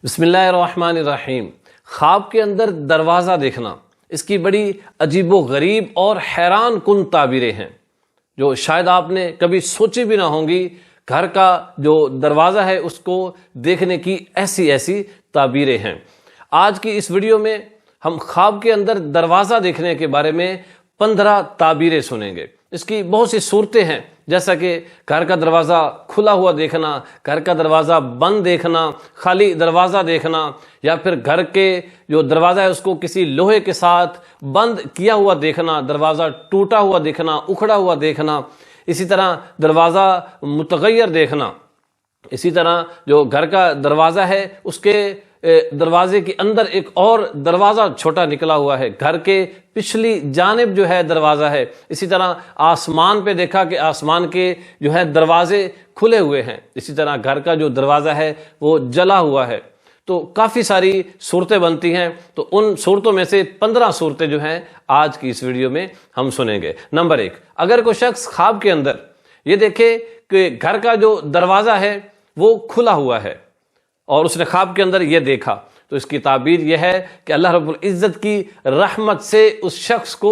بسم اللہ الرحمن الرحیم۔ خواب کے اندر دروازہ دیکھنا، اس کی بڑی عجیب و غریب اور حیران کن تعبیریں ہیں جو شاید آپ نے کبھی سوچی بھی نہ ہوں گی۔ گھر کا جو دروازہ ہے اس کو دیکھنے کی ایسی تعبیریں ہیں۔ آج کی اس ویڈیو میں ہم خواب کے اندر دروازہ دیکھنے کے بارے میں 15 تعبیریں سنیں گے۔ اس کی بہت سی صورتیں ہیں، جیسا کہ گھر کا دروازہ کھلا ہوا دیکھنا، گھر کا دروازہ بند دیکھنا، خالی دروازہ دیکھنا، یا پھر گھر کے جو دروازہ ہے اس کو کسی لوہے کے ساتھ بند کیا ہوا دیکھنا، دروازہ ٹوٹا ہوا دیکھنا، اکھڑا ہوا دیکھنا، اسی طرح دروازہ متغیر دیکھنا، اسی طرح جو گھر کا دروازہ ہے اس کے دروازے کے اندر ایک اور دروازہ چھوٹا نکلا ہوا ہے، گھر کے پچھلی جانب جو ہے دروازہ ہے، اسی طرح آسمان پہ دیکھا کہ آسمان کے جو ہے دروازے کھلے ہوئے ہیں، اسی طرح گھر کا جو دروازہ ہے وہ جلا ہوا ہے۔ تو کافی ساری صورتیں بنتی ہیں، تو ان صورتوں میں سے 15 صورتیں جو ہیں آج کی اس ویڈیو میں ہم سنیں گے۔ نمبر 1، اگر کوئی شخص خواب کے اندر یہ دیکھے کہ گھر کا جو دروازہ ہے وہ کھلا ہوا ہے اور اس نے خواب کے اندر یہ دیکھا، تو اس کی تعبیر یہ ہے کہ اللہ رب العزت کی رحمت سے اس شخص کو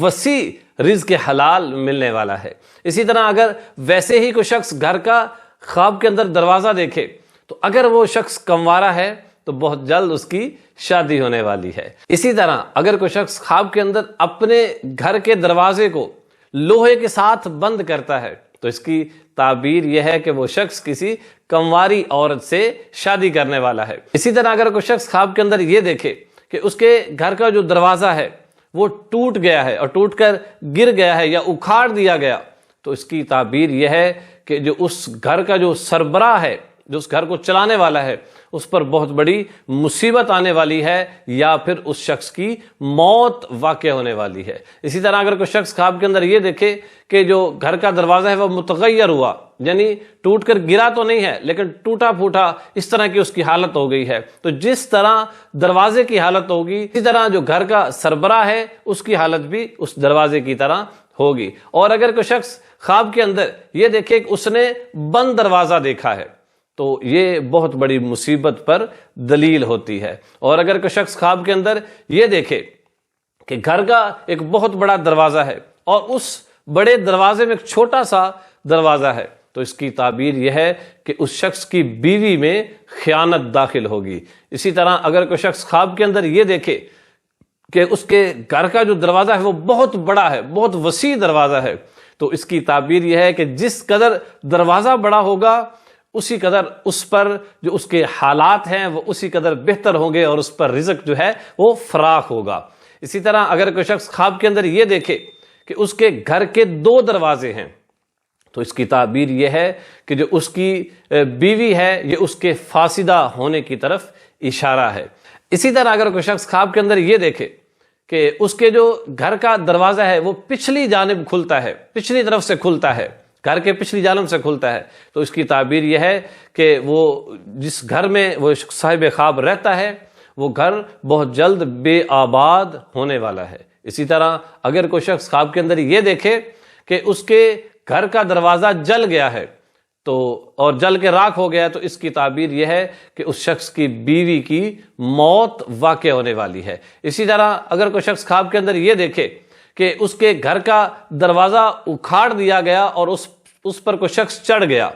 وسیع رزق حلال ملنے والا ہے۔ اسی طرح اگر ویسے ہی کوئی شخص گھر کا خواب کے اندر دروازہ دیکھے تو اگر وہ شخص کنوارا ہے تو بہت جلد اس کی شادی ہونے والی ہے۔ اسی طرح اگر کوئی شخص خواب کے اندر اپنے گھر کے دروازے کو لوہے کے ساتھ بند کرتا ہے تو اس کی تعبیر یہ ہے کہ وہ شخص کسی کنواری عورت سے شادی کرنے والا ہے۔ اسی طرح اگر کوئی شخص خواب کے اندر یہ دیکھے کہ اس کے گھر کا جو دروازہ ہے وہ ٹوٹ گیا ہے اور ٹوٹ کر گر گیا ہے یا اکھاڑ دیا گیا تو اس کی تعبیر یہ ہے کہ جو اس گھر کا جو سربراہ ہے، جو اس گھر کو چلانے والا ہے، اس پر بہت بڑی مصیبت آنے والی ہے یا پھر اس شخص کی موت واقع ہونے والی ہے۔ اسی طرح اگر کوئی شخص خواب کے اندر یہ دیکھے کہ جو گھر کا دروازہ ہے وہ متغیر ہوا، یعنی ٹوٹ کر گرا تو نہیں ہے لیکن ٹوٹا پھوٹا اس طرح کی اس کی حالت ہو گئی ہے، تو جس طرح دروازے کی حالت ہوگی اسی طرح جو گھر کا سربراہ ہے اس کی حالت بھی اس دروازے کی طرح ہوگی۔ اور اگر کوئی شخص خواب کے اندر یہ دیکھے کہ اس نے بند دروازہ دیکھا ہے تو یہ بہت بڑی مصیبت پر دلیل ہوتی ہے۔ اور اگر کوئی شخص خواب کے اندر یہ دیکھے کہ گھر کا ایک بہت بڑا دروازہ ہے اور اس بڑے دروازے میں ایک چھوٹا سا دروازہ ہے تو اس کی تعبیر یہ ہے کہ اس شخص کی بیوی میں خیانت داخل ہوگی۔ اسی طرح اگر کوئی شخص خواب کے اندر یہ دیکھے کہ اس کے گھر کا جو دروازہ ہے وہ بہت بڑا ہے، بہت وسیع دروازہ ہے، تو اس کی تعبیر یہ ہے کہ جس قدر دروازہ بڑا ہوگا اسی قدر اس پر جو اس کے حالات ہیں وہ اسی قدر بہتر ہوں گے اور اس پر رزق جو ہے وہ فراخ ہوگا۔ اسی طرح اگر کوئی شخص خواب کے اندر یہ دیکھے کہ اس کے گھر کے 2 دروازے ہیں تو اس کی تعبیر یہ ہے کہ جو اس کی بیوی ہے یہ اس کے فاسدہ ہونے کی طرف اشارہ ہے۔ اسی طرح اگر کوئی شخص خواب کے اندر یہ دیکھے کہ اس کے جو گھر کا دروازہ ہے وہ پچھلی جانب کھلتا ہے، پچھلی طرف سے کھلتا ہے، گھر کے پچھلی جانب سے کھلتا ہے، تو اس کی تعبیر یہ ہے کہ وہ جس گھر میں وہ صاحب خواب رہتا ہے وہ گھر بہت جلد بے آباد ہونے والا ہے۔ اسی طرح اگر کوئی شخص خواب کے اندر یہ دیکھے کہ اس کے گھر کا دروازہ جل گیا ہے تو اور جل کے راکھ ہو گیا تو اس کی تعبیر یہ ہے کہ اس شخص کی بیوی کی موت واقع ہونے والی ہے۔ اسی طرح اگر کوئی شخص خواب کے اندر یہ دیکھے کہ اس کے گھر کا دروازہ اکھاڑ دیا گیا اور اس پر کوئی شخص چڑھ گیا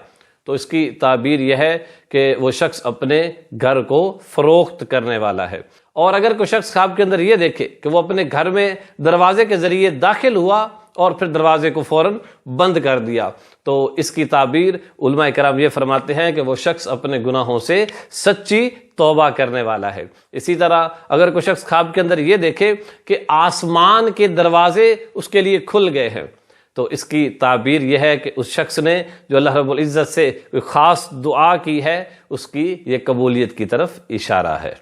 تو اس کی تعبیر یہ ہے کہ وہ شخص اپنے گھر کو فروخت کرنے والا ہے۔ اور اگر کوئی شخص خواب کے اندر یہ دیکھے کہ وہ اپنے گھر میں دروازے کے ذریعے داخل ہوا اور پھر دروازے کو فوراً بند کر دیا تو اس کی تعبیر علماء کرام یہ فرماتے ہیں کہ وہ شخص اپنے گناہوں سے سچی توبہ کرنے والا ہے۔ اسی طرح اگر کوئی شخص خواب کے اندر یہ دیکھے کہ آسمان کے دروازے اس کے لیے کھل گئے ہیں تو اس کی تعبیر یہ ہے کہ اس شخص نے جو اللہ رب العزت سے کوئی خاص دعا کی ہے اس کی یہ قبولیت کی طرف اشارہ ہے۔